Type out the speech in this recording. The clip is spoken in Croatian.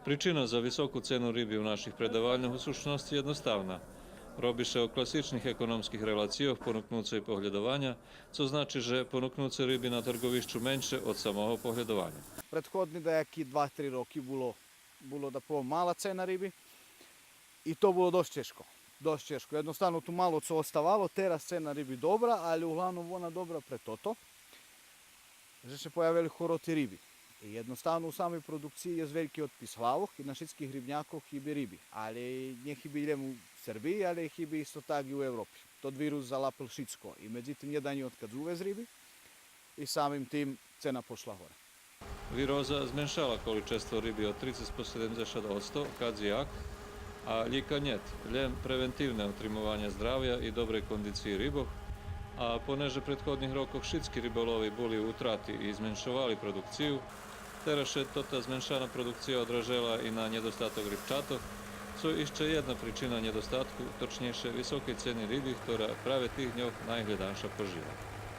Причина за високу ціну риби у наших предавальнях у сущності jednostavna. Robiše o klasičnih ekonomskih relacijah ponuknúcej pohľadovania, co znači, že ponuknúce ryby na trgovišću menše od samого pohľadovania. Предходни деякі 2-3 роки було да мала цена риби і то було досить тяжко. Досить тяжко. Jednostavno tu malo co ostavalo, teraz cena ribi dobra, ali uglavnom ona dobra pre toto, že se pojavili horoti ribi. I jednostavno u samej produkciji je veliki otpis hlavog i na všetkých rybnjakov chybi ribi. Ali nie chybi idem u Srbiji, ali chybi isto tak i u Evropi. To virus zalapil všetko. I međutim, jedan je otkad uvez ribi i samim tim cena pošla hore. Viroza zmenšala količestvo ribi od 30-70%, kad jak, a ljika njet, ljem preventivne utrimovanja zdravja i dobre kondicije ribov, a poneže prethodnih rokov všetky ribolovi boli u utrati i zmenšovali produkciju, teraz je tota zmenšana produkcija odražela i na nedostatok rybčatov, co je ešte jedna príčina nedostatku, točnejšie vysokej ceny ryby, ktorá práve tých dňoch najhľadanša požíva.